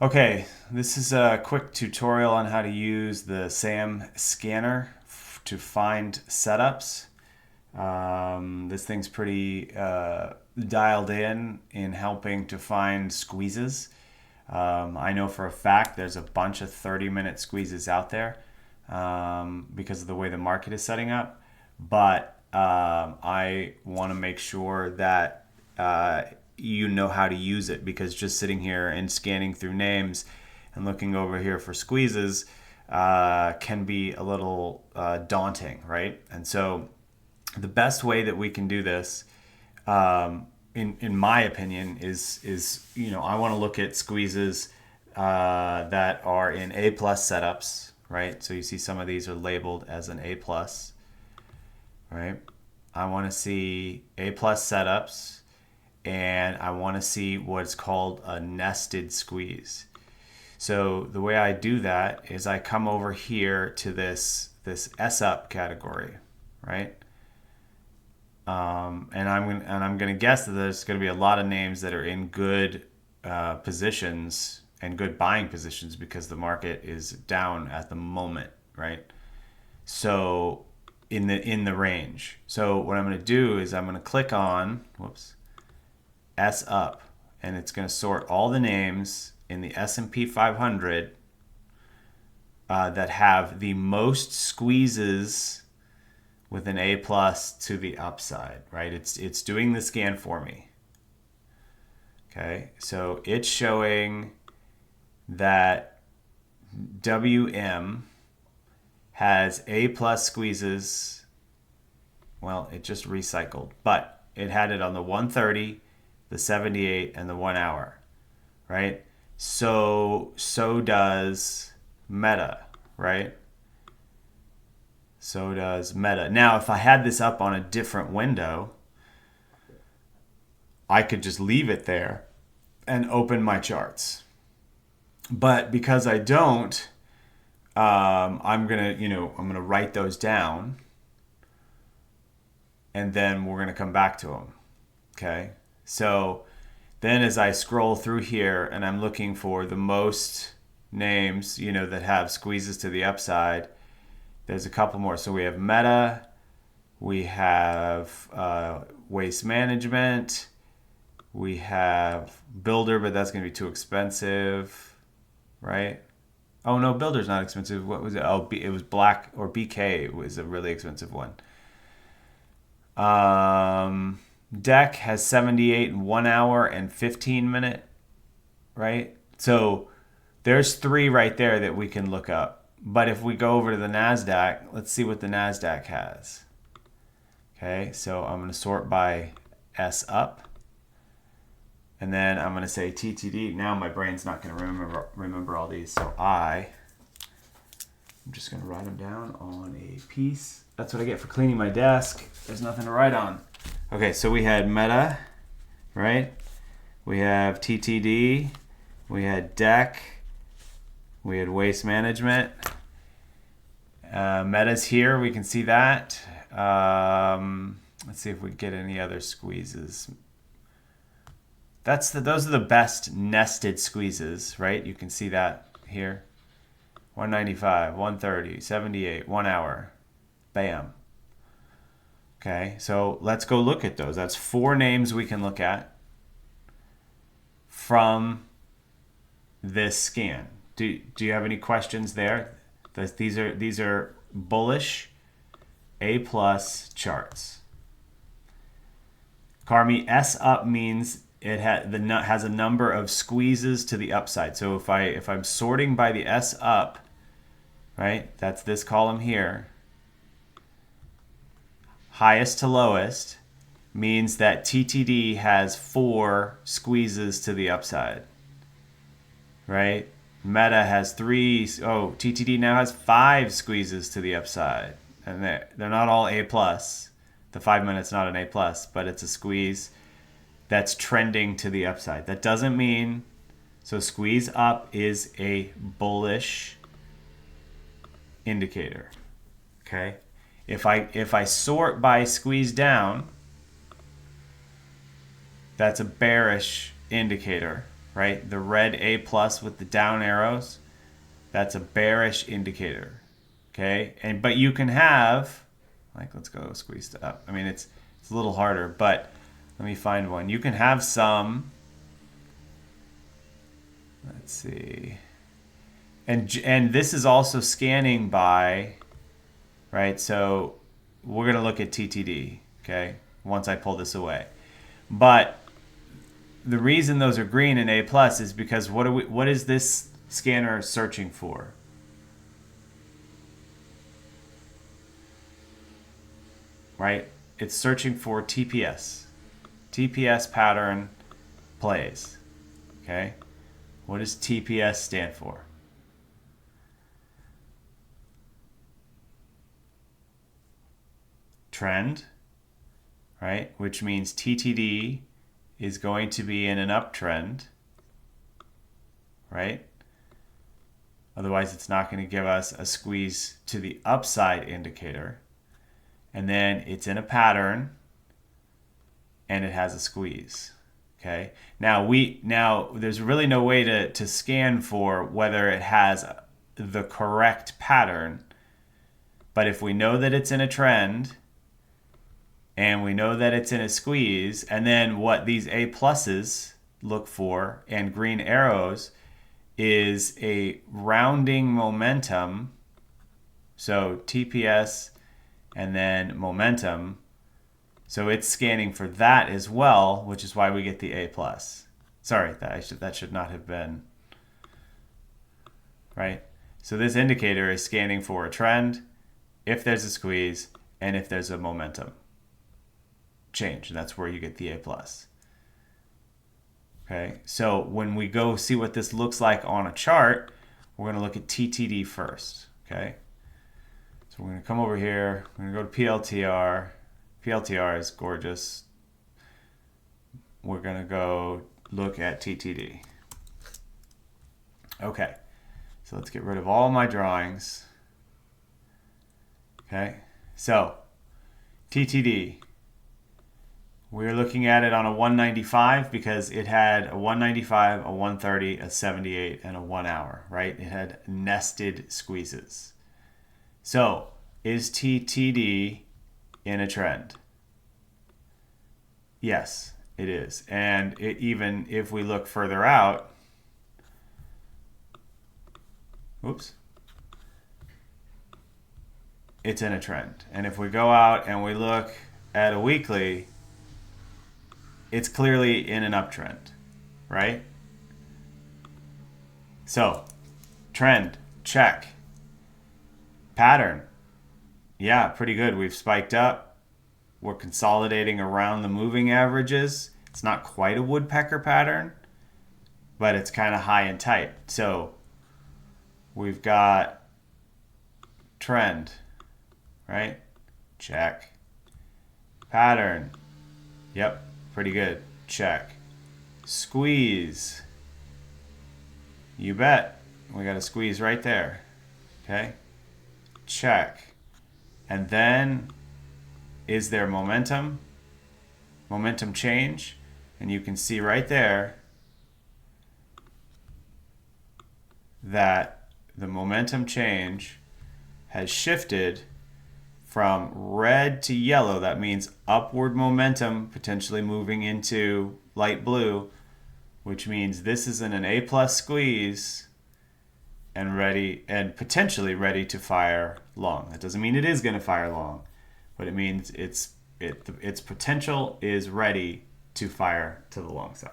Okay, this is a quick tutorial on how to use the SAM scanner to find setups. This thing's pretty dialed in helping to find squeezes. I know for a fact there's a bunch of 30-minute squeezes out there because of the way the market is setting up. But I want to make sure that you know how to use it, because just sitting here and scanning through names and looking over here for squeezes can be a little daunting, right? And so the best way that we can do this, in my opinion, is I want to look at squeezes that are in A plus setups, right? So you see some of these are labeled as an A plus, right? I want to see A plus setups, and I want to see what's called a nested squeeze. So the way I do that is I come over here to this S up category, right? And I'm gonna guess that there's gonna be a lot of names that are in good positions and good buying positions because the market is down at the moment, right? So in the range. So what I'm gonna do is I'm gonna click on S up, and it's gonna sort all the names in the S&P 500 that have the most squeezes with an A plus to the upside, right? It's doing the scan for me. Okay, so it's showing that WM has A plus squeezes. Well, it just recycled, but it had it on the 130, the 78, and the 1 hour, right? So does Meta, right? So does Meta. Now, if I had this up on a different window, I could just leave it there and open my charts. But because I don't, I'm gonna write those down, and then we're gonna come back to them. Okay. So then as I scroll through here and I'm looking for the most names, that have squeezes to the upside, there's a couple more. So we have Meta, we have Waste Management, we have Builder, but that's going to be too expensive, right? Oh no, Builder's not expensive. What was it? Oh, it was Black, or BK was a really expensive one. Deck has 78 in 1 hour and 15 minute, right? So there's three right there that we can look up. But if we go over to the NASDAQ, let's see what the NASDAQ has. Okay, so I'm going to sort by S up. And then I'm going to say TTD. Now my brain's not going to remember all these. So I'm just going to write them down on a piece. That's what I get for cleaning my desk. There's nothing to write on. Okay, so we had Meta, right? We have TTD. We had Deck. We had Waste Management. Meta's here. We can see that. Let's see if we get any other squeezes. Those are the best nested squeezes, right? You can see that here. 195, 130, 78, 1 hour. Bam. Okay, so let's go look at those. That's 4 names we can look at from this scan. Do you have any questions there? These are bullish A plus charts. Carmi, S up means it has a number of squeezes to the upside. So if I'm sorting by the S up, right? That's this column here. Highest to lowest means that TTD has 4 squeezes to the upside, right? Meta has 3. Oh, TTD now has 5 squeezes to the upside, and they're not all A plus. The 5 minute's not an A plus, but it's a squeeze that's trending to the upside. That doesn't mean, so squeeze up is a bullish indicator. Okay. If I sort by squeeze down, that's a bearish indicator. right? The red A plus with the down arrows, that's a bearish indicator, okay? But you can have, like, let's go squeeze it up. I mean, it's a little harder, but let me find one. You can have some, let's see, and this is also scanning by, right? So we're gonna look at TTD, okay? Once I pull this away, but the reason those are green and A plus is because what is this scanner searching for? Right? It's searching for TPS. TPS pattern plays. Okay? What does TPS stand for? Trend, right? Which means TTD is going to be in an uptrend, right? Otherwise, it's not going to give us a squeeze to the upside indicator. And then it's in a pattern, and it has a squeeze. Okay. Now there's really no way to scan for whether it has the correct pattern. But if we know that it's in a trend, and we know that it's in a squeeze, and then what these A pluses look for and green arrows is a rounding momentum. So TPS and then momentum. So it's scanning for that as well, which is why we get the A plus. Sorry, that should not have been, right? So this indicator is scanning for a trend, if there's a squeeze, and if there's a momentum change, and that's where you get the A plus. Okay, so when we go see what this looks like on a chart, we're going to look at TTD first. Okay, so we're going to come over here, we're going to go to PLTR. PLTR is gorgeous. We're going to go look at TTD. Okay, so let's get rid of all my drawings. Okay, so TTD. We're looking at it on a 195 because it had a 195, a 130, a 78, and a 1 hour, right? It had nested squeezes. So, is TTD in a trend? Yes, it is. And even if we look further out, oops, it's in a trend. And if we go out and we look at a weekly, it's clearly in an uptrend, right? So, trend, check. Pattern, yeah, pretty good. We've spiked up. We're consolidating around the moving averages. It's not quite a woodpecker pattern, but it's kind of high and tight. So, we've got trend, right? Check. Pattern, yep. Pretty good. Check. Squeeze. You bet. We got a squeeze right there. Okay. Check. And then, is there momentum? Momentum change. And you can see right there that the momentum change has shifted from red to yellow. That means upward momentum, potentially moving into light blue, which means this is in an A plus squeeze and ready, and potentially ready to fire long. That doesn't mean it is going to fire long, but it means its potential is ready to fire to the long side.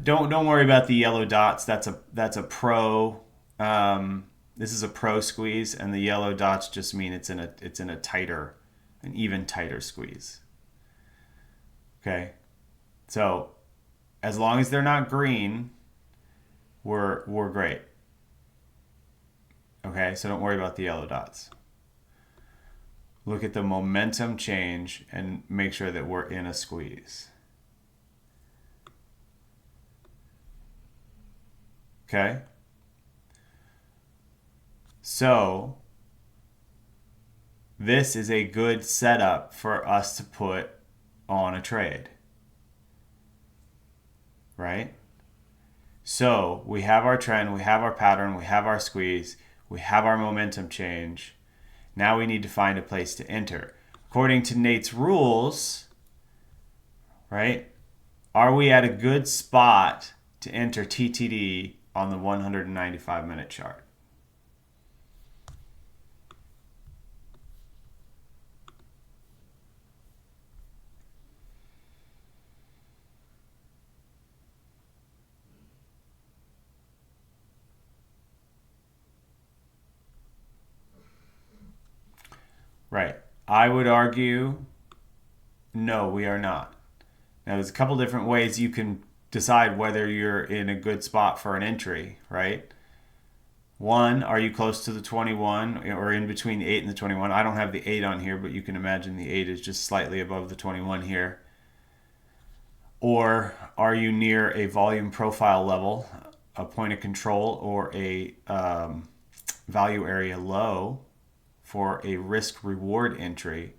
Don't worry about the yellow dots. That's a pro. This is a pro squeeze, and the yellow dots just mean it's in a tighter, an even tighter squeeze. Okay, so as long as they're not green, we're great. Okay, so don't worry about the yellow dots. Look at the momentum change and make sure that we're in a squeeze. Okay. So this is a good setup for us to put on a trade, right? So we have our trend, we have our pattern, we have our squeeze, we have our momentum change. Now we need to find a place to enter. According to Nate's rules, right, are we at a good spot to enter TTD on the 195-minute chart? Right. I would argue, no, we are not. Now, there's a couple different ways you can decide whether you're in a good spot for an entry, right? One, are you close to the 21 or in between the 8 and the 21? I don't have the 8 on here, but you can imagine the 8 is just slightly above the 21 here. Or are you near a volume profile level, a point of control, or a value area low for a risk reward entry?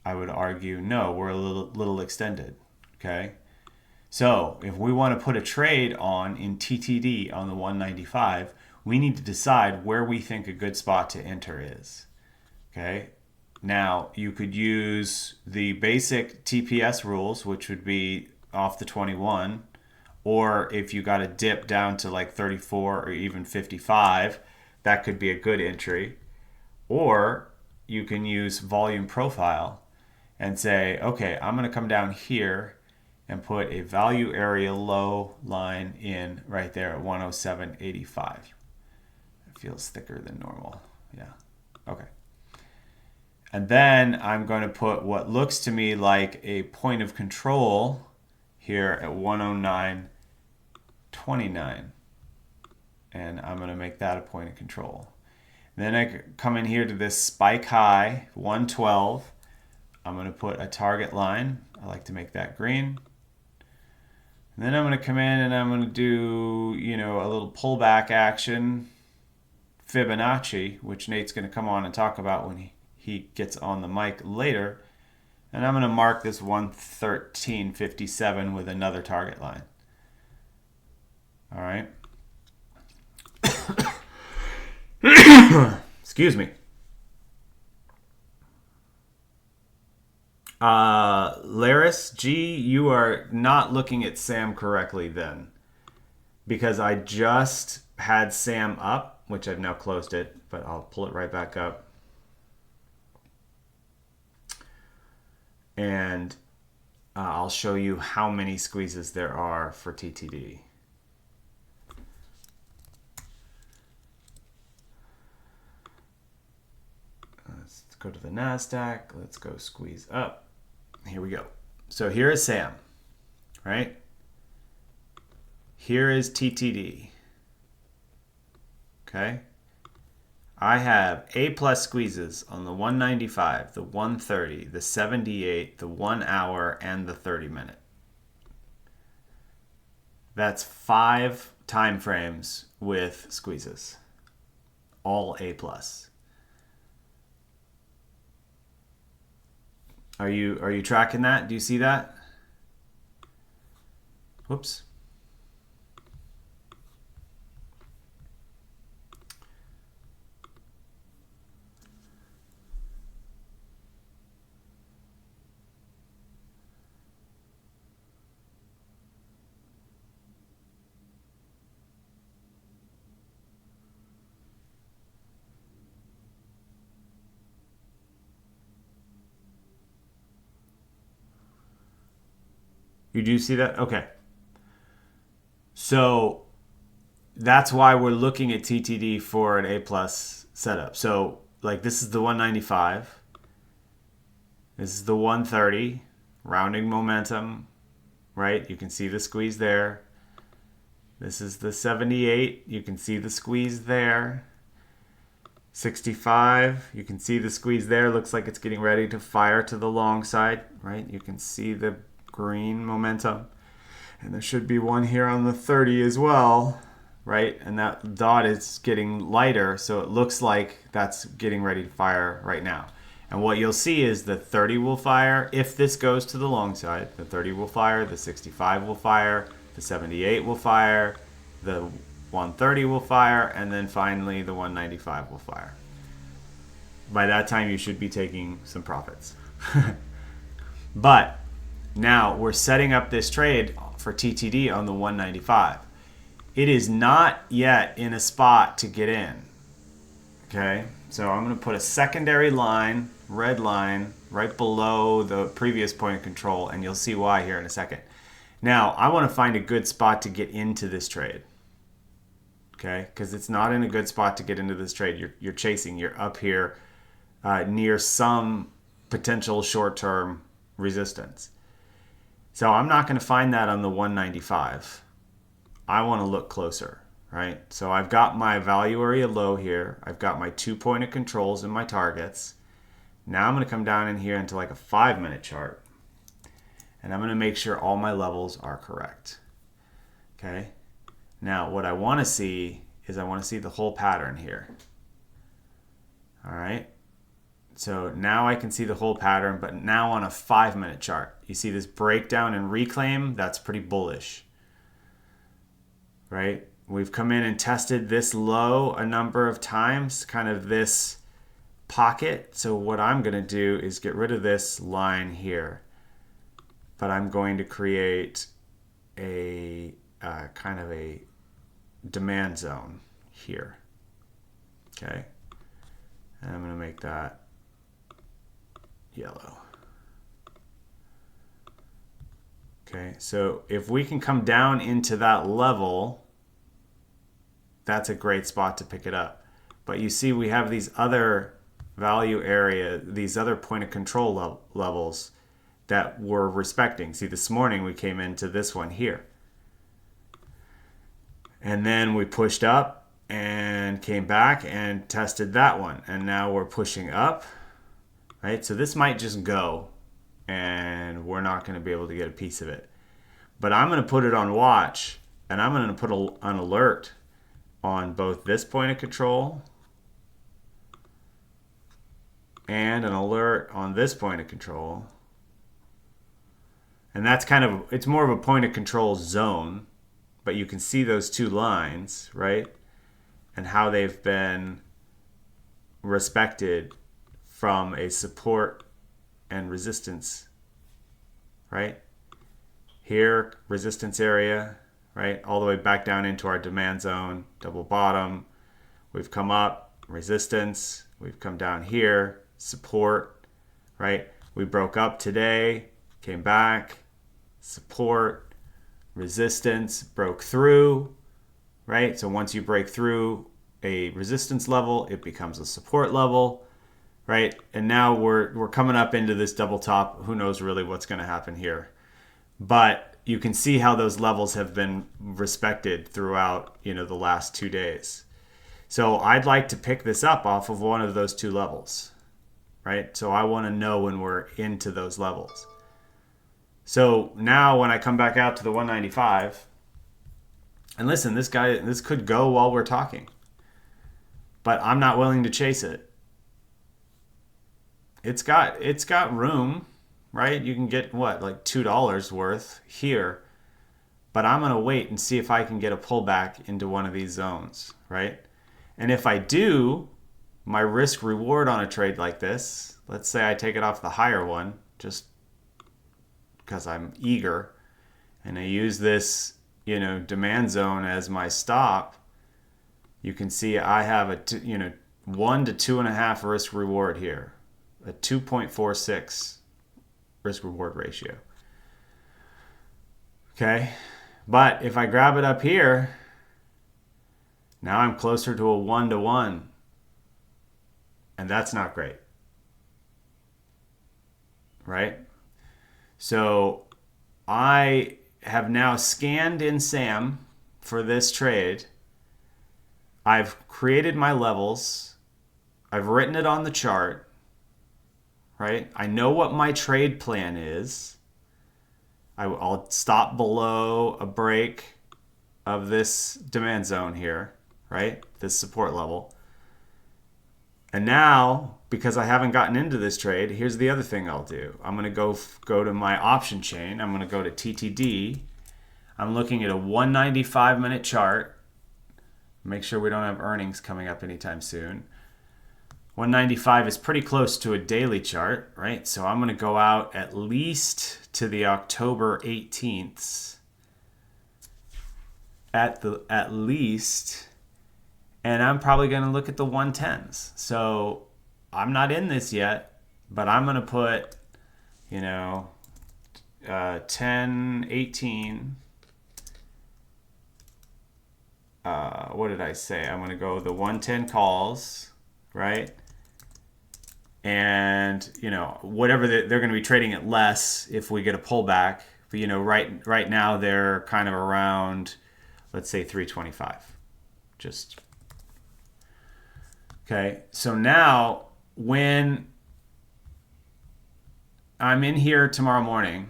I would argue no, we're a little extended. Okay, so if we want to put a trade on in TTD on the 195, we need to decide where we think a good spot to enter is. Okay, now you could use the basic TPS rules, which would be off the 21, or if you got a dip down to like 34 or even 55, that could be a good entry. Or you can use volume profile and say, okay, I'm going to come down here and put a value area low line in right there at 107.85. It feels thicker than normal. Yeah. Okay. And then I'm going to put what looks to me like a point of control here at 109.29. And I'm going to make that a point of control. Then I come in here to this spike high, 112. I'm going to put a target line. I like to make that green. And then I'm going to come in and I'm going to do, a little pullback action, Fibonacci, which Nate's going to come on and talk about when he gets on the mic later. And I'm going to mark this 113.57 with another target line. All right. Excuse me. Laris G, you are not looking at Sam correctly then, because I just had Sam up, which I've now closed it, but I'll pull it right back up. And I'll show you how many squeezes there are for TTD. Let's go to the NASDAQ. Let's go squeeze up. Here we go. So here is Sam, right? Here is TTD. Okay. I have A+ squeezes on the 195, the 130, the 78, the 1 hour, and the 30-minute. That's 5 time frames with squeezes. All A+. Are you tracking that? Do you see that? Whoops. You do see that? Okay. So that's why we're looking at TTD for an A+ setup. So like this is the 195. This is the 130. Rounding momentum, right? You can see the squeeze there. This is the 78. You can see the squeeze there. 65. You can see the squeeze there. Looks like it's getting ready to fire to the long side, right? You can see the green momentum, and there should be one here on the 30 as well, right? And that dot is getting lighter, so it looks like that's getting ready to fire right now. And what you'll see is the 30 will fire if this goes to the long side. The 30 will fire, the 65 will fire, the 78 will fire, the 130 will fire, and then finally the 195 will fire. By that time, you should be taking some profits. But now we're setting up this trade for TTD on the 195. It is not yet in a spot to get in. Okay, so I'm going to put a secondary line, red line, right below the previous point of control, and you'll see why here in a second. Now, I want to find a good spot to get into this trade. Okay, because it's not in a good spot to get into this trade. You're chasing. You're up here near some potential short-term resistance. So I'm not going to find that on the 195. I want to look closer, right? So I've got my value area low here. I've got my 2 point of controls and my targets. Now I'm going to come down in here into like a 5-minute chart. And I'm going to make sure all my levels are correct. Okay. Now what I want to see is I want to see the whole pattern here. All right. So now I can see the whole pattern, but now on a 5-minute chart, you see this breakdown and reclaim. That's pretty bullish, right? We've come in and tested this low a number of times, kind of this pocket. So what I'm going to do is get rid of this line here, but I'm going to create a kind of a demand zone here. Okay. And I'm going to make that yellow. Okay, so if we can come down into that level, that's a great spot to pick it up. But you see we have these other value area, these other point of control levels that we're respecting. See, this morning we came into this one here. And then we pushed up and came back and tested that one. And now we're pushing up. Right? So this might just go and we're not going to be able to get a piece of it. But I'm going to put it on watch and I'm going to put an alert on both this point of control and an alert on this point of control. And that's kind of, it's more of a point of control zone, but you can see those two lines, right? And how they've been respected from a support and resistance, right? Here, resistance area, right? All the way back down into our demand zone, double bottom. We've come up, resistance. We've come down here, support, right? We broke up today, came back, support, resistance, broke through, right? So once you break through a resistance level, it becomes a support level. Right, and now we're coming up into this double top. Who knows really what's going to happen here? But you can see how those levels have been respected throughout, the last 2 days. So I'd like to pick this up off of one of those two levels, right? So I want to know when we're into those levels. So now when I come back out to the 195, and listen, this could go while we're talking, but I'm not willing to chase it. It's got room, right? You can get what, like $2 worth here, but I'm gonna wait and see if I can get a pullback into one of these zones, right? And if I do, my risk reward on a trade like this, let's say I take it off the higher one, just because I'm eager, and I use this, demand zone as my stop, you can see I have a 1 to 2.5 risk reward here. A 2.46 risk reward ratio. Okay, but if I grab it up here, now I'm closer to a 1-to-1, and that's not great, right? So I have now scanned in SAM for this trade. I've created my levels. I've written it on the chart. Right? I know what my trade plan is. I'll stop below a break of this demand zone here, right? This support level. And now, because I haven't gotten into this trade, here's the other thing I'll do. I'm going to go to my option chain. I'm going to go to TTD. I'm looking at a 195-minute chart. Make sure we don't have earnings coming up anytime soon. 195 is pretty close to a daily chart, right? So I'm going to go out at least to the October 18th. At least, and I'm probably going to look at the 110s. So I'm not in this yet, but I'm going to put, 10, 18. What did I say? I'm going to go the 110 calls, right? And, whatever they're going to be trading at less if we get a pullback. But, right now they're kind of around, let's say 325. Just okay. So now when I'm in here tomorrow morning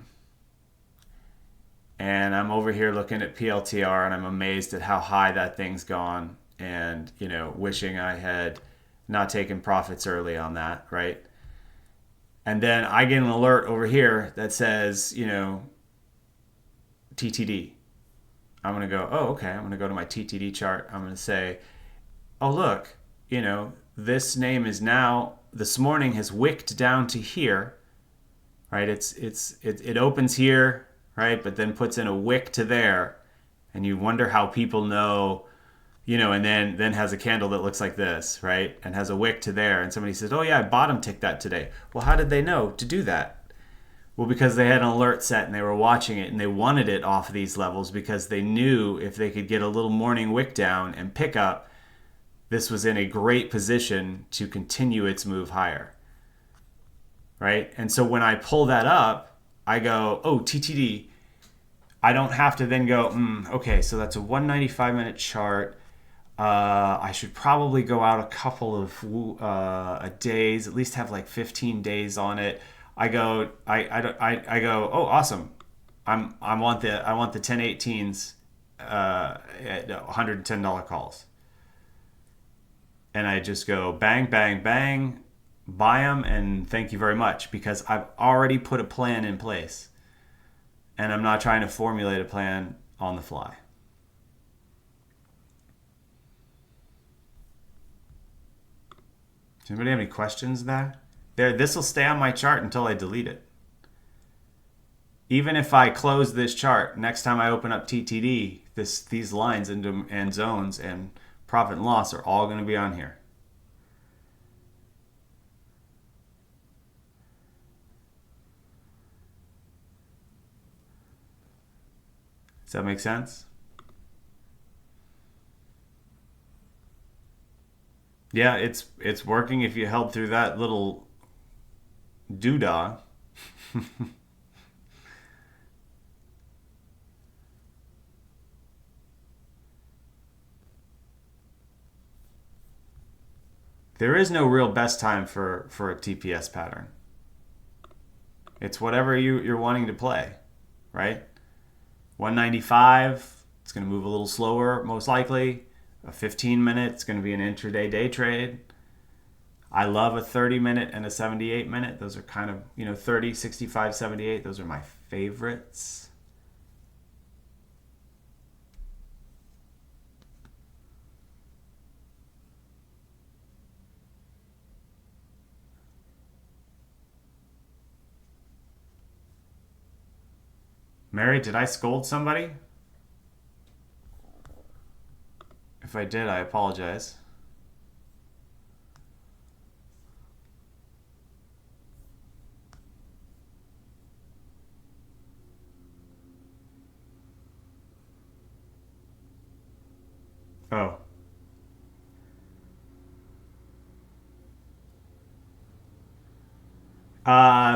and I'm over here looking at PLTR and I'm amazed at how high that thing's gone and, wishing I had not taken profits early on that, right? And then I get an alert over here that says, TTD. I'm going to go, oh, okay. I'm going to go to my TTD chart. I'm going to say, oh, look, this name is now, this morning has wicked down to here, right? It opens here, right? But then puts in a wick to there. And you wonder how people know, and then has a candle that looks like this, right? And has a wick to there. And somebody says, oh yeah, I bottom ticked that today. Well, how did they know to do that? Well, because they had an alert set and they were watching it and they wanted it off of these levels because they knew if they could get a little morning wick down and pick up, this was in a great position to continue its move higher, right? And so when I pull that up, I go, oh, TTD. I don't have to then go, okay, so that's a 195-minute chart. I should probably go out a couple of days, at least have like 15 days on it. I go, oh, awesome. I want the 1018s at $110 calls. And I just go bang, bang, bang, buy them, and thank you very much, because I've already put a plan in place. And I'm not trying to formulate a plan on the fly. Does anybody have any questions there? This will stay on my chart until I delete it. Even if I close this chart, next time I open up TTD, these lines and zones and profit and loss are all going to be on here. Does that make sense? Yeah, it's working if you held through that little doodah. There is no real best time for a TPS pattern. It's whatever you're wanting to play, right? 195, it's going to move a little slower, most likely. A 15-minute, it's going to be an intraday day trade. I love a 30-minute and a 78-minute. Those are kind of, 30, 65, 78. Those are my favorites. Mary, did I scold somebody? If I did, I apologize. Oh.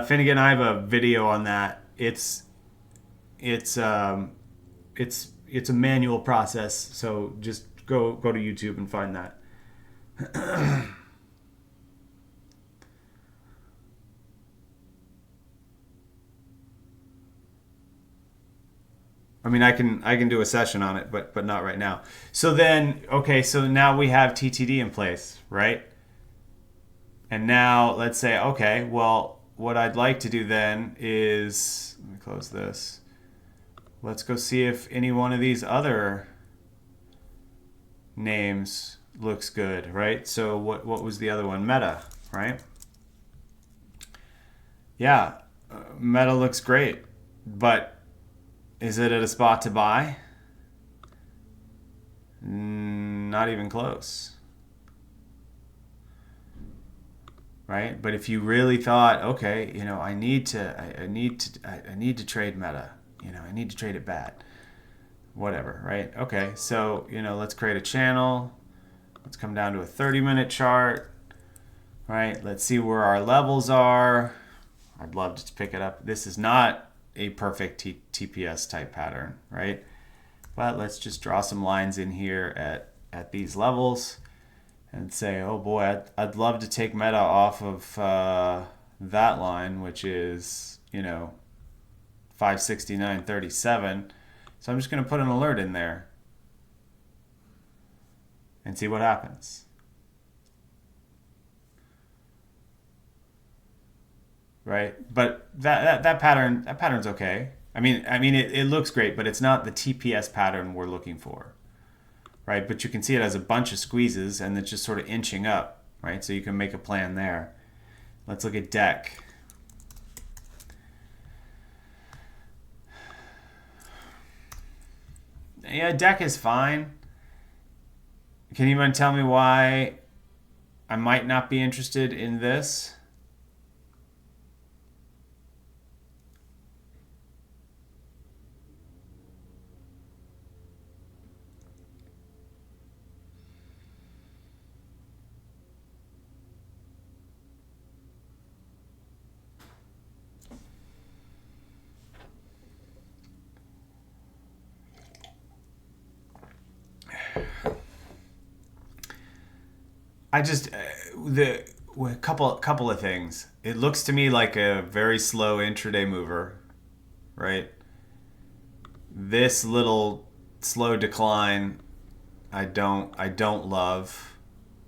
Finnegan, I have a video on that. It's a manual process, so just go to YouTube and find that. I mean, I can do a session on it, but not right now. So then, okay, so now we have TTD in place, right? And now let's say, okay, well, what I'd like to do then is, let me close this. Let's go see if any one of these other names looks good, right? So what was the other one? Meta, right? Yeah, Meta looks great, but is it at a spot to buy? Not even close. Right? But if you really thought, okay, you know, I need to trade Meta. You know, I need to trade it bad. Whatever, right? Okay, so, you know, let's create a channel. Let's come down to a 30-minute chart. Right? Let's see where our levels are. I'd love to pick it up. This is not a perfect TPS type pattern, right? But let's just draw some lines in here at these levels and say, oh boy, I'd love to take Meta off of that line, which is, you know, 569.37. So I'm just going to put an alert in there and see what happens. Right? But that pattern's okay. I mean it looks great, but it's not the TPS pattern we're looking for. Right? But you can see it has a bunch of squeezes and it's just sort of inching up, right? So you can make a plan there. Let's look at deck. Yeah, deck is fine. Can anyone tell me why I might not be interested in this? I just a couple of things. It looks to me like a very slow intraday mover, right? This little slow decline, I don't love.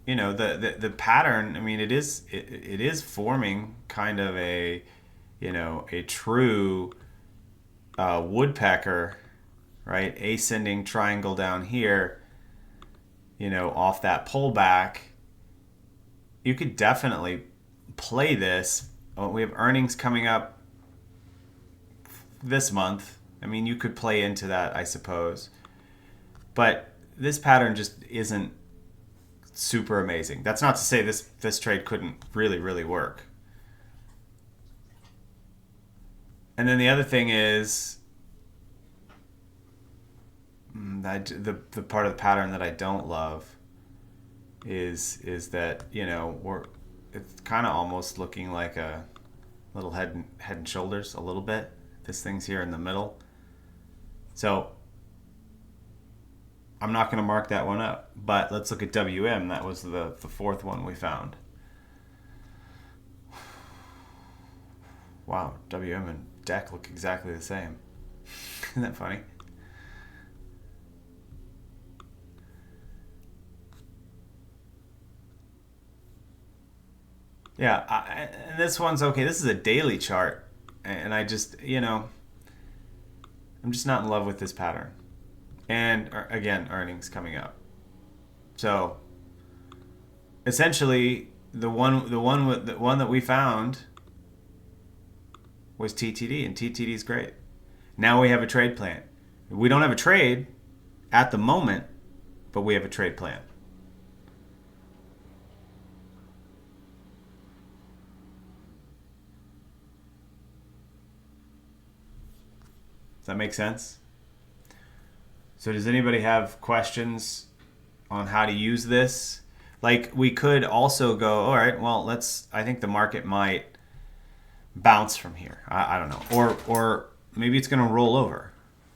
You know, the pattern. I mean, it is forming kind of a, you know, a true woodpecker, right? Ascending triangle down here. You know, off that pullback. You could definitely play this. We have earnings coming up this month. I mean, you could play into that, I suppose. But this pattern just isn't super amazing. That's not to say this trade couldn't really work. And then the other thing is the part of the pattern that I don't love is that, you know, it's kind of almost looking like a little head and shoulders a little bit. This thing's here in the middle. So I'm not going to mark that one up. But let's look at WM. That was the fourth one we found. Wow, WM and deck look exactly the same. Isn't that funny? Yeah, and this one's okay. This is a daily chart, and I just, you know, I'm just not in love with this pattern. And again, earnings coming up. So essentially, the one that we found was TTD, and TTD is great. Now we have a trade plan. We don't have a trade at the moment, but we have a trade plan. Does that make sense? So does anybody have questions on how to use this? Like, we could also go, all right, well, I think the market might bounce from here. I don't know. Or maybe it's going to roll over,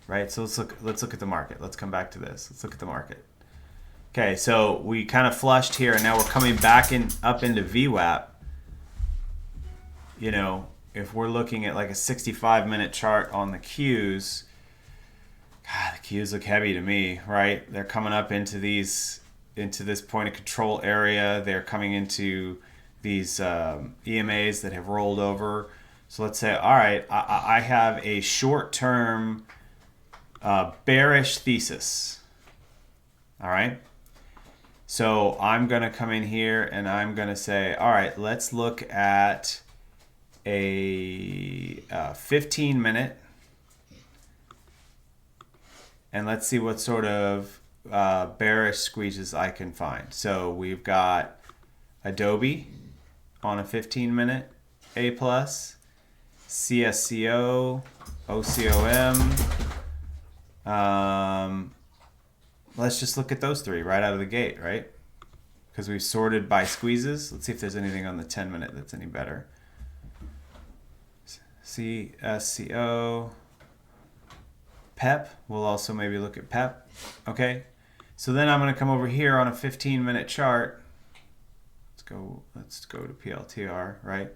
right? So let's look at the market. Let's come back to this. Let's look at the market. Okay, so we kind of flushed here, and now we're coming back up into VWAP. You know, if we're looking at like a 65-minute chart on the Qs, God, the Qs look heavy to me, right? They're coming up into this point of control area. They're coming into EMAs that have rolled over. So let's say, all right, I have a short-term bearish thesis. All right. So I'm going to come in here and I'm going to say, all right, let's look at a 15-minute. And let's see what sort of bearish squeezes I can find. So we've got Adobe on a 15-minute A+, CSCO, OCOM. Let's just look at those three right out of the gate, right? Because we've sorted by squeezes. Let's see if there's anything on the 10-minute that's any better. CSCO. PEP. We'll also maybe look at PEP. Okay. So then I'm going to come over here on a 15-minute chart. Let's go to PLTR, right?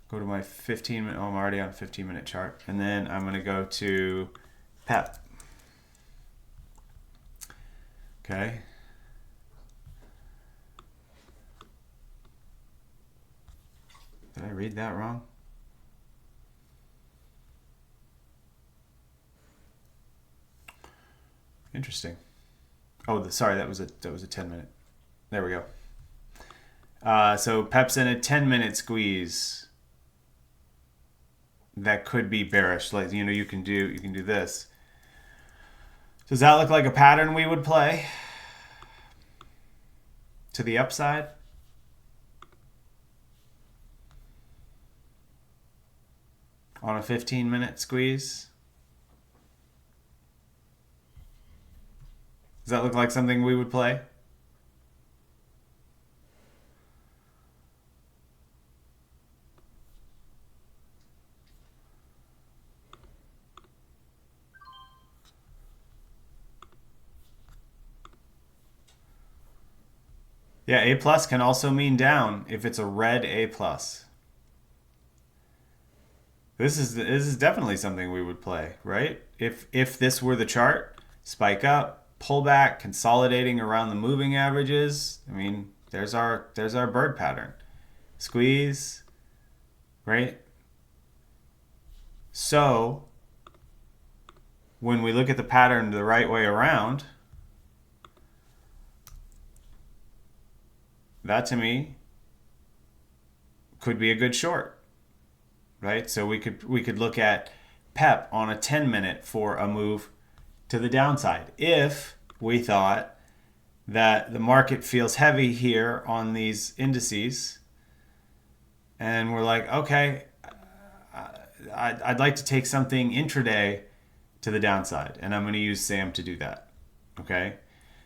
Go to my 15-minute. Oh, I'm already on a 15-minute chart. And then I'm going to go to PEP. Okay. Did I read that wrong? Interesting. Oh, sorry, that was a 10-minute. There we go. So PEP's in a 10-minute squeeze. That could be bearish. Like, you know, you can do this. Does that look like a pattern we would play to the upside? On a 15-minute squeeze? Does that look like something we would play? Yeah, A+ can also mean down if it's a red A+. This is definitely something we would play, right? If this were the chart, spike up, pull back, consolidating around the moving averages. I mean, there's our bird pattern. Squeeze, right? So when we look at the pattern the right way around, that to me could be a good short, right? So we could look at PEP on a 10-minute for a move to the downside if we thought that the market feels heavy here on these indices and we're like, okay, I'd like to take something intraday to the downside, and I'm going to use SAM to do that. Okay.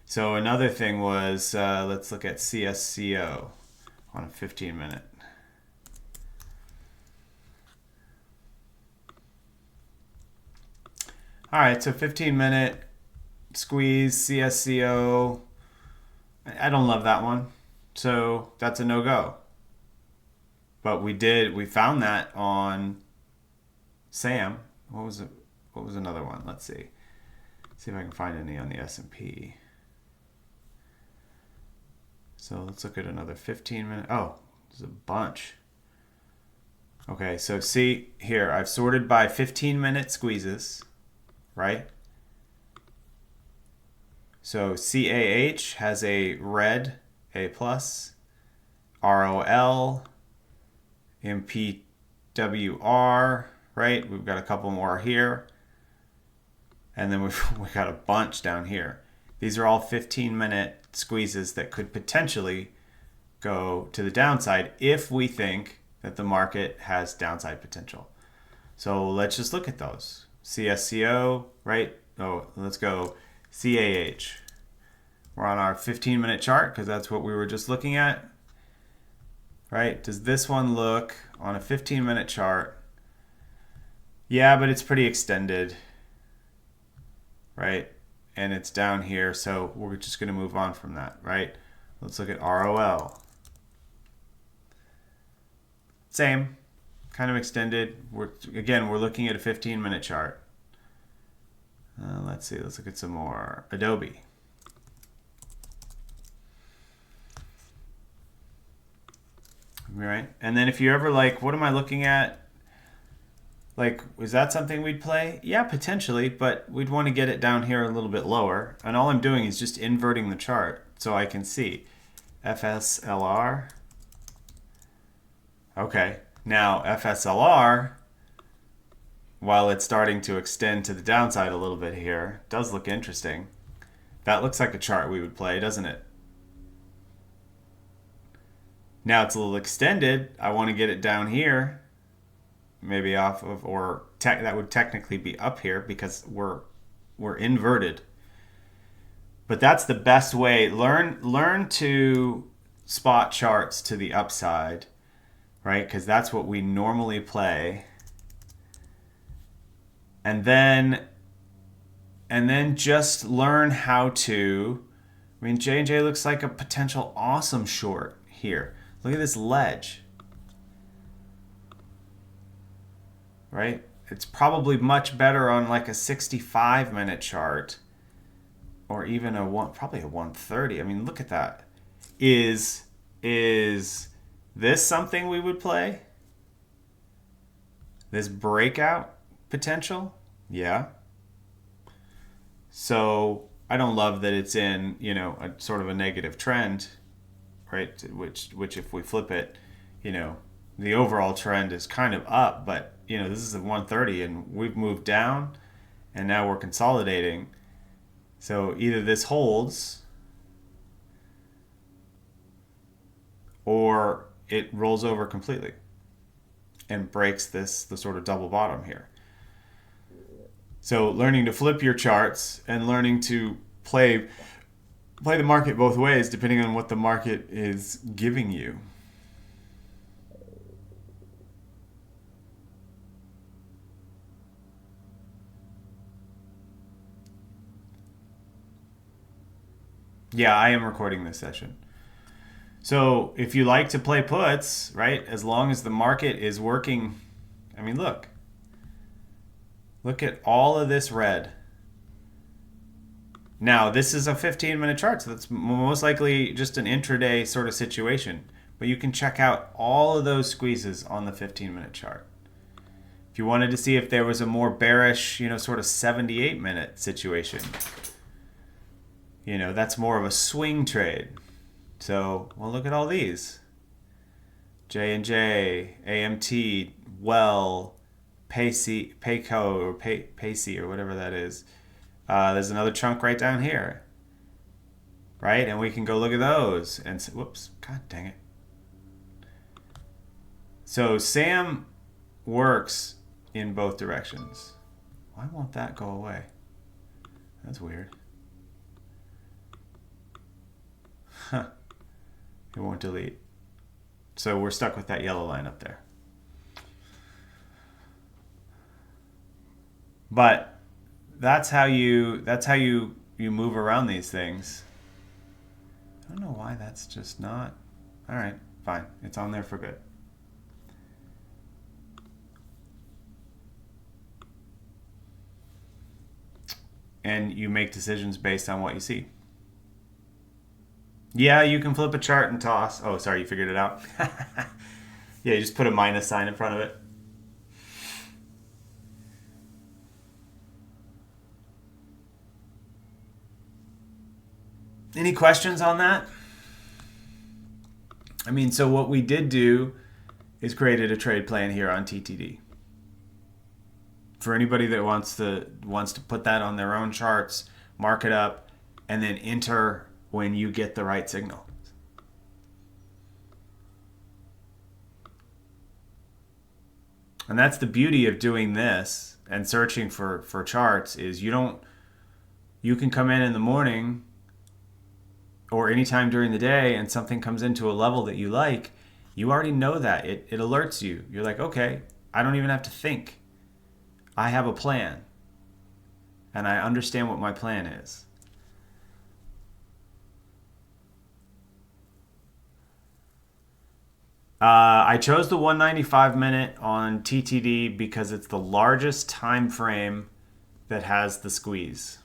So another thing was, let's look at CSCO on a 15-minute. All right, so 15-minute squeeze, CSCO. I don't love that one, so that's a no-go. But we found that on SAM. What was it? What was another one? Let's see. See if I can find any on the S&P. So let's look at another 15-minute. Oh, there's a bunch. Okay, so see here, I've sorted by 15-minute squeezes, right? So CAH has a red A+, ROL, MPWR, right? We've got a couple more here. And then we've got a bunch down here. These are all 15-minute squeezes that could potentially go to the downside if we think that the market has downside potential. So let's just look at those. CSCO, right? Oh, let's go CAH. We're on our 15-minute chart because that's what we were just looking at. Right? Does this one look on a 15-minute chart? Yeah, but it's pretty extended. Right? And it's down here, so we're just going to move on from that, right? Let's look at ROL. Same, kind of extended. We're looking at a 15-minute chart. Let's see, let's look at some more. Adobe. right? And then if you're ever like, what am I looking at? Like, is that something we'd play? Yeah, potentially, but we'd want to get it down here a little bit lower. And all I'm doing is just inverting the chart so I can see. FSLR. Okay, now FSLR, while it's starting to extend to the downside a little bit here, does look interesting. That looks like a chart we would play, doesn't it? Now it's a little extended. I want to get it down here. Maybe off of, or that would technically be up here because we're inverted. But that's the best way. Learn to spot charts to the upside, right? Because that's what we normally play. And then just learn how to. I mean, J&J looks like a potential awesome short here. Look at this ledge. Right? It's probably much better on like a 65-minute chart or even probably a 130. I mean, look at that. Is this something we would play? This breakout potential? Yeah. So I don't love that it's in, a sort of a negative trend, right? Which if we flip it, the overall trend is kind of up, but this is a 130 and we've moved down and now we're consolidating. So either this holds or it rolls over completely and breaks the sort of double bottom here. So learning to flip your charts and learning to play the market both ways depending on what the market is giving you. Yeah, I am recording this session. So if you like to play puts, right, as long as the market is working, I mean, look at all of this red. Now, this is a 15-minute chart, so that's most likely just an intraday sort of situation. But you can check out all of those squeezes on the 15-minute chart. If you wanted to see if there was a more bearish, sort of 78-minute situation, that's more of a swing trade. So, well, look at all these. J&J, AMT, Well, Payco, or Pacey, or whatever that is. There's another chunk right down here. Right? And we can go look at those. And whoops, god dang it. So, SAM works in both directions. Why won't that go away? That's weird. Huh. It won't delete. So we're stuck with that yellow line up there. But that's how you move around these things. I don't know why that's just not. All right, fine. It's on there for good. And you make decisions based on what you see. Yeah, you can flip a chart and toss. Oh, sorry, you figured it out. Yeah, you just put a minus sign in front of it. Any questions on that? I mean, so what we did do is created a trade plan here on TTD. For anybody that wants to put that on their own charts, mark it up, and then enter when you get the right signal. And that's the beauty of doing this and searching for charts is you can come in the morning or anytime during the day and something comes into a level that you like, you already know that. It alerts you. You're like, okay, I don't even have to think. I have a plan. And I understand what my plan is. I chose the 195 minute on TTD because it's the largest time frame that has the squeeze.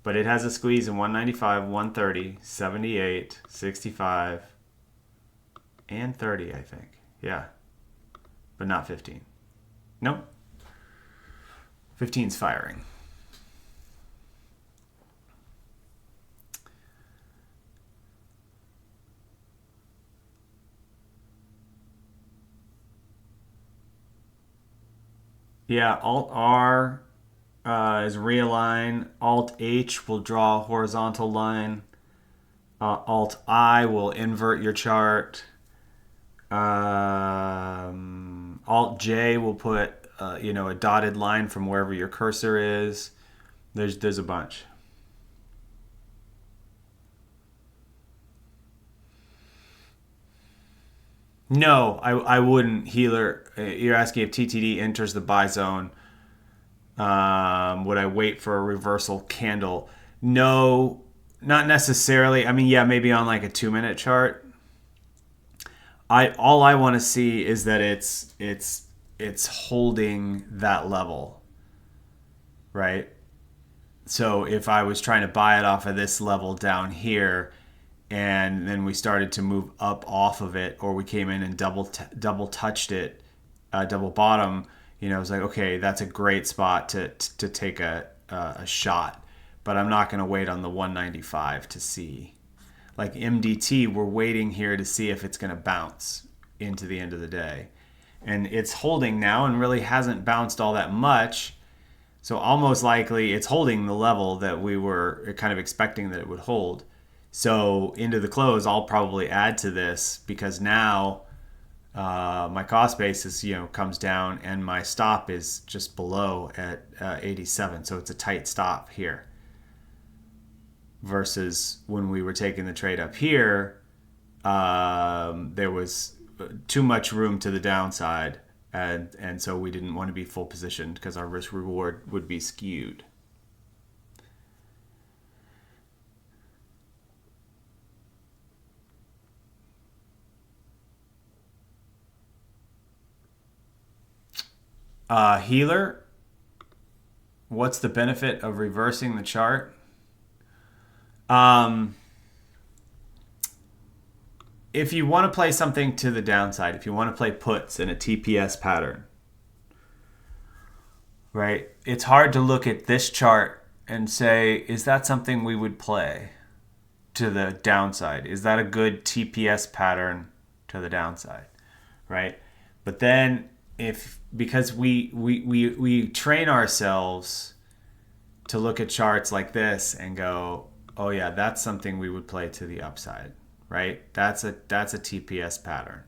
But it has a squeeze in 195, 130, 78, 65, and 30, I think. Yeah, but not 15. Nope. 15's firing. Yeah, Alt R is realign. Alt H will draw a horizontal line. Alt I will invert your chart. Alt J will put a dotted line from wherever your cursor is. There's a bunch. No, I wouldn't. Healer, you're asking if TTD enters the buy zone. Would I wait for a reversal candle? No, not necessarily. I mean, yeah, maybe on like a 2-minute chart. All I want to see is that it's holding that level, right? So if I was trying to buy it off of this level down here, and then we started to move up off of it, or we came in and double touched it, double bottom, I was like, okay, that's a great spot to take a shot, but I'm not going to wait on the 195 to see. Like MDT, we're waiting here to see if it's going to bounce into the end of the day, and it's holding now and really hasn't bounced all that much. So almost likely it's holding the level that we were kind of expecting that it would hold. So into the close, I'll probably add to this because now my cost basis, comes down and my stop is just below at 87. So it's a tight stop here. Versus when we were taking the trade up here, there was too much room to the downside. And so we didn't want to be full positioned because our risk reward would be skewed. Healer, what's the benefit of reversing the chart? If you want to play something to the downside, if you want to play puts in a TPS pattern, right? It's hard to look at this chart and say, is that something we would play to the downside? Is that a good TPS pattern to the downside, right? But then because we train ourselves to look at charts like this and go, oh yeah, that's something we would play to the upside, right? That's a TPS pattern.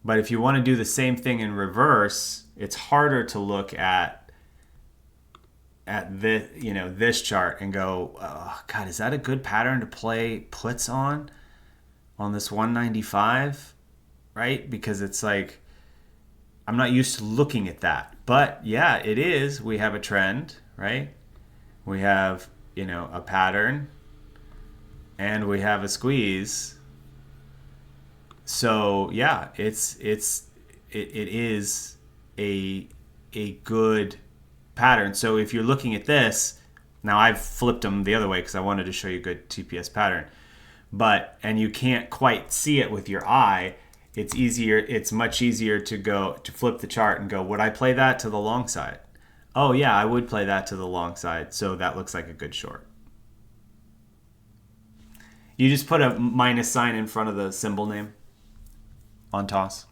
But if you want to do the same thing in reverse, it's harder to look at this, this chart and go, oh, God, is that a good pattern to play puts on this 195, right? Because it's like, I'm not used to looking at that. But yeah, it is. We have a trend, right? We have, a pattern and we have a squeeze. So yeah, it is a good pattern. So if you're looking at this, now I've flipped them the other way because I wanted to show you a good TPS pattern, and you can't quite see it with your eye. It's much easier to flip the chart and go, would I play that to the long side? Oh yeah, I would play that to the long side. So that looks like a good short. You just put a minus sign in front of the symbol name on toss.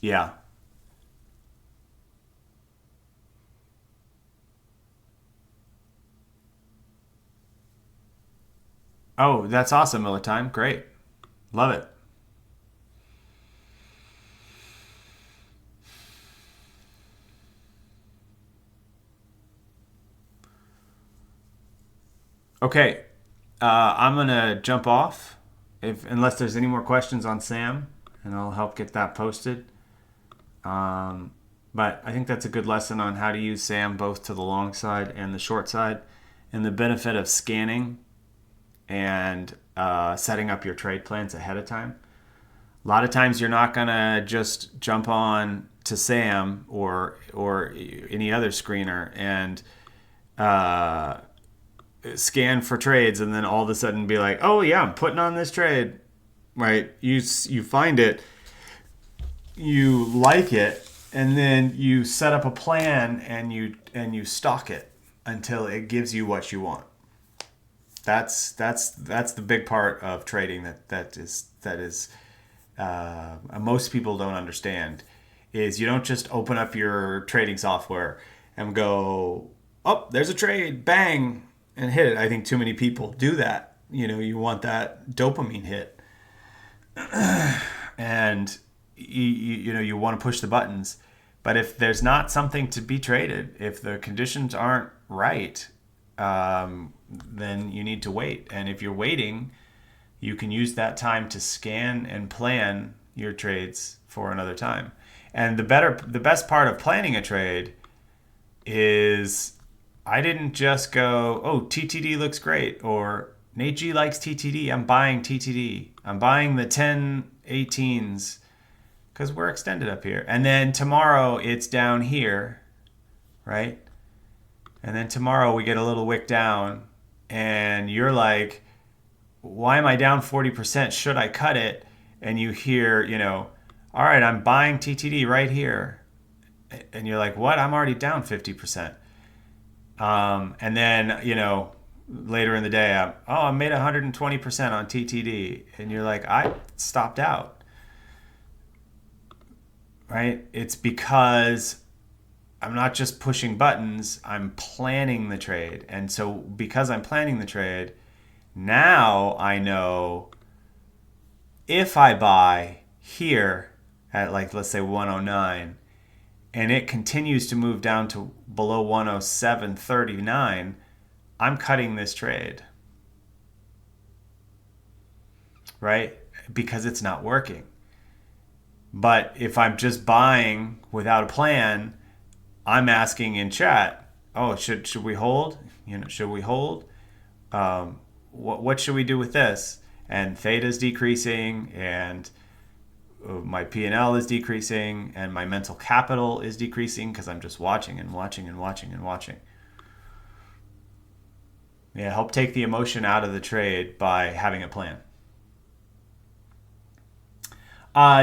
Yeah. Oh, that's awesome, Miller Time. Great. Love it. Okay. I'm going to jump off unless there's any more questions on Sam, and I'll help get that posted. But I think that's a good lesson on how to use Sam both to the long side and the short side, and the benefit of scanning and setting up your trade plans ahead of time. A lot of times you're not going to just jump on to Sam or any other screener and scan for trades, and then all of a sudden be like, oh yeah, I'm putting on this trade, right? You find it, you like it, and then you set up a plan and you stalk it until it gives you what you want. That's the big part of trading that is most people don't understand, is you don't just open up your trading software and go, oh, there's a trade, bang, and hit it. I think too many people do that. You want that dopamine hit, and you want to push the buttons. But if there's not something to be traded, if the conditions aren't right, then you need to wait. And if you're waiting, you can use that time to scan and plan your trades for another time. And the best part of planning a trade is I didn't just go, oh, TTD looks great, or Nate G likes TTD, I'm buying TTD. I'm buying the 1018s because we're extended up here. And then tomorrow it's down here, right? And then tomorrow we get a little wick down and you're like, why am I down 40%? Should I cut it? And you hear, all right, I'm buying TTD right here. And you're like, what? I'm already down 50%. And then, later in the day, I made 120% on TTD. And you're like, I stopped out. Right? It's because I'm not just pushing buttons, I'm planning the trade. And so because I'm planning the trade, now I know if I buy here at let's say 109 and it continues to move down to below 107.39, I'm cutting this trade. Right? Because it's not working. But if I'm just buying without a plan, I'm asking in chat, oh, should we hold? Should we hold? What should we do with this? And theta is decreasing, and my P&L is decreasing, and my mental capital is decreasing because I'm just watching and watching and watching and watching. Yeah, help take the emotion out of the trade by having a plan.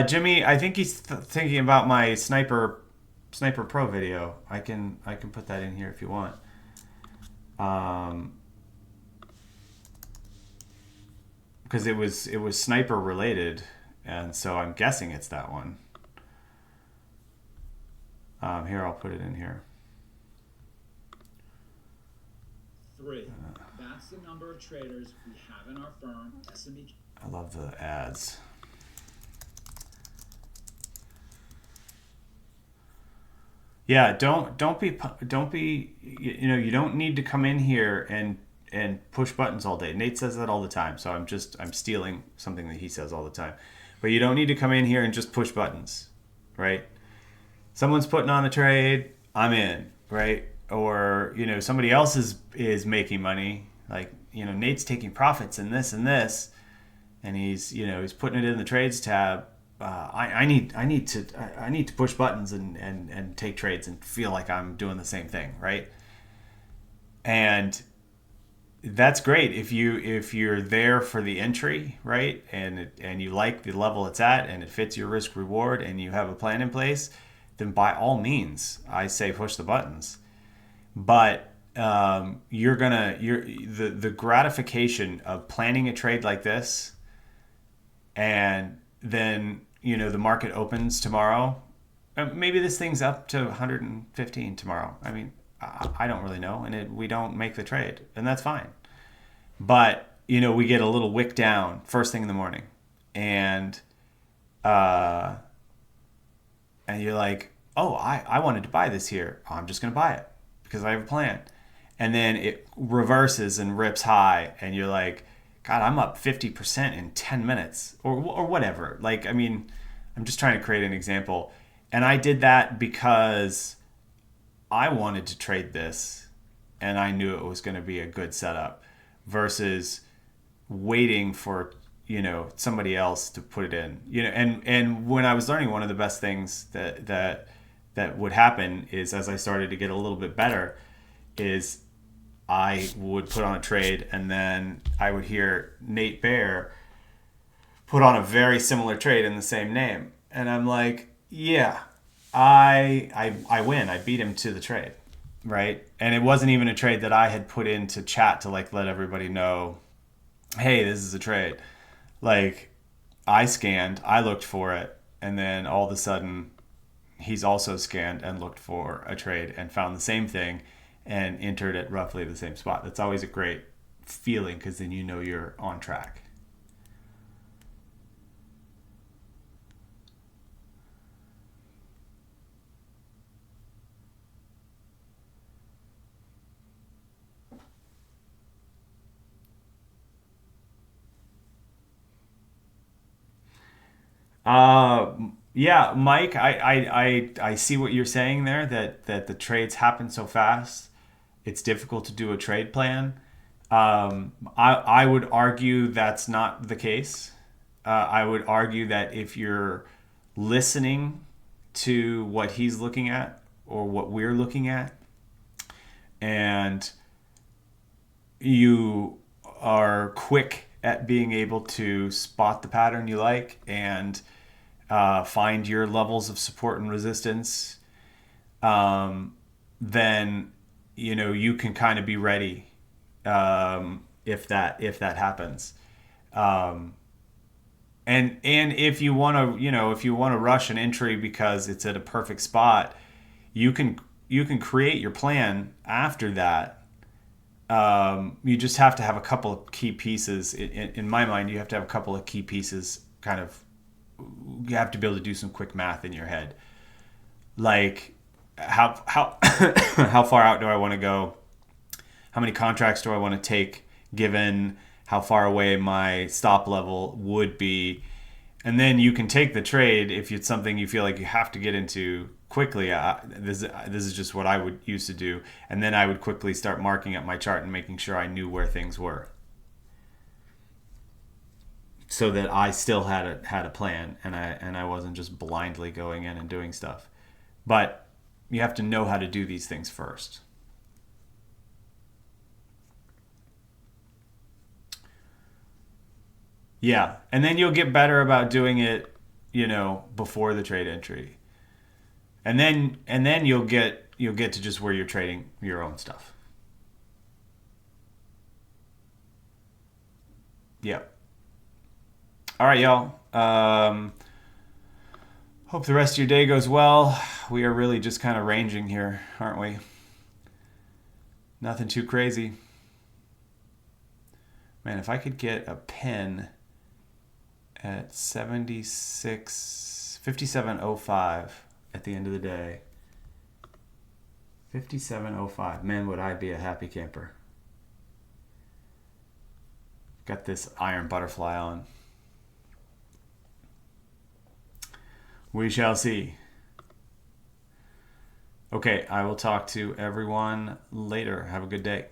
Jimmy, I think he's thinking about my Sniper Pro video. I can put that in here if you want. Because it was sniper related, and so I'm guessing it's that one. Here, I'll put it in here. 3. That's the number of traders we have in our firm. SME. I love the ads. Yeah, don't be you don't need to come in here and push buttons all day. Nate says that all the time, so I'm stealing something that he says all the time. But you don't need to come in here and just push buttons, right? Someone's putting on a trade, I'm in, right? Or somebody else is making money, like Nate's taking profits in this, and he's putting it in the trades tab. I need to push buttons and take trades and feel like I'm doing the same thing, right? And that's great if you're there for the entry, right? And you like the level it's at and it fits your risk reward and you have a plan in place, then by all means, I say push the buttons. But the gratification of planning a trade like this, and then the market opens tomorrow. Maybe this thing's up to 115 tomorrow. I mean, I don't really know, and we don't make the trade, and that's fine. But we get a little wick down first thing in the morning, and you're like, oh, I wanted to buy this here. Oh, I'm just gonna buy it because I have a plan, and then it reverses and rips high, and you're like, God, I'm up 50% in 10 minutes or whatever. Like, I mean, I'm just trying to create an example. And I did that because I wanted to trade this and I knew it was going to be a good setup versus waiting for, somebody else to put it in. And when I was learning, one of the best things that that would happen is, as I started to get a little bit better, is I would put on a trade and then I would hear Nate Bear put on a very similar trade in the same name. And I'm like, yeah, I win. I beat him to the trade, right? And it wasn't even a trade that I had put into chat to like let everybody know, hey, this is a trade. Like, I scanned, I looked for it, and then all of a sudden he's also scanned and looked for a trade and found the same thing and entered at roughly the same spot. That's always a great feeling because then you know you're on track. Yeah, Mike, I see what you're saying there, that the trades happen so fast, it's difficult to do a trade plan. I would argue that's not the case. I would argue that if you're listening to what he's looking at or what we're looking at, and you are quick at being able to spot the pattern you like and find your levels of support and resistance, then you can kind of be ready if that happens. And if you want to rush an entry because it's at a perfect spot, you can create your plan after that. You just have to have a couple of key pieces. In my mind, you have to have a couple of key pieces. You have to be able to do some quick math in your head, like how how far out do I want to go? How many contracts do I want to take given how far away my stop level would be? And then you can take the trade if it's something you feel like you have to get into quickly. This is just what I would used to do. And then I would quickly start marking up my chart and making sure I knew where things were, so that I still had a plan and I wasn't just blindly going in and doing stuff. But you have to know how to do these things first. Yeah, and then you'll get better about doing it, before the trade entry. And then you'll get to just where you're trading your own stuff. Yeah. All right, y'all. Hope the rest of your day goes well. We are really just kind of ranging here, aren't we? Nothing too crazy. Man, if I could get a pin at 57.05 at the end of the day. 57.05. Man, would I be a happy camper. Got this iron butterfly on. We shall see. Okay, I will talk to everyone later. Have a good day.